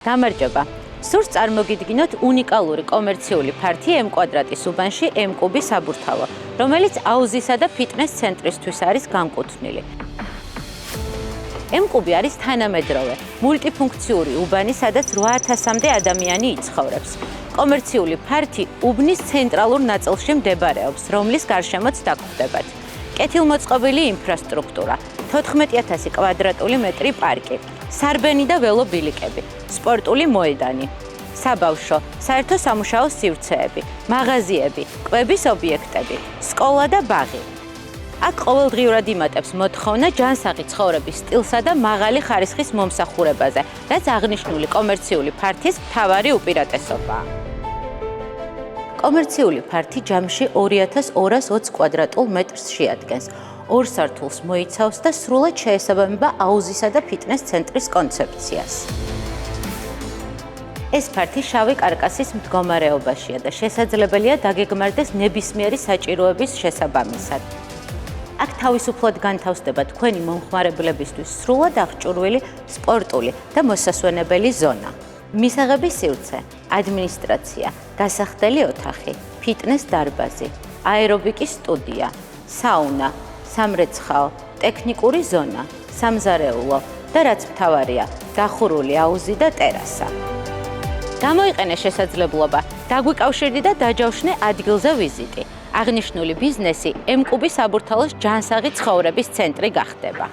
გამარჯობა. სურს წარმოგიდგინოთ უნიკალური კომერციული ფართი M კვადრატის უბანში M კუბის საბურთალო, რომელიც აუზისა და ფიტნეს ცენტრისთვის არის განკუთვნილი. M კუბი არის თანამედროვე, მულტიფუნქციური უბანი, სადაც 8000-მდე ადამიანი იცხოვრებს. კომერციული ფართი უბნის ცენტრალურ ნაწილში მდებარეობს, რომლის გარშემოც დაგხვდებათ. კეთილმოწყობილი ინფრასტრუქტურა, 14000 კვადრატული მეტრი პარკი, სარბენი და ველობილიკები, სპორტული მოედანი, საბავშვო, საერთო სამუშაო სივრცეები, მაღაზიები, კვების ობიექტები, სკოლა და ბაღი. აქ ყოველდღიურად იმატებს მოთხოვნა ჯანსაღი ცხოვრების სტილსა და მაღალი ხარისხის მომსახურებაზე, რაც აღნიშნული კომერციული ფართის მთავარი უპირატესობაა. კომერციული ფართი ჯამში 2220 კვადრატულ მეტრს შეადგენს. 2 სართულს მოიცავს და სრულად შეესაბამება აუზისა და ფიტნეს ცენტრის კონცეფციას. ეს ფართი შავი კარკასის მდგომარეობაშია და შესაძლებელია დაგეგმარდეს ნებისმიერი საჭიროების შესაბამისად. აქ თავისუფლად განთავსდება თქვენი მომხმარებლებისთვის სრულად აღჭურვილი სპორტული და მოსასვენებელი ზონა. მისაღები სივრცე, ადმინისტრაცია, გასახდელი ოთახი, ფიტნეს დარბაზი, აერობიკის სტუდია, საუნა, სამრეცხაო, ტექნიკური ზონა, სამზარეულო და რაც მთავარია, გახურული აუზი და ტერასა. გამოიყენე შესაძლებლობა, დაგვიკავშირდი და დაჯავშნე ადგილზე ვიზიტი. აღნიშნული ბიზნესი M კუბის საბურთალოს ჯანსაღი ცხოვრების ცენტრი გახდება.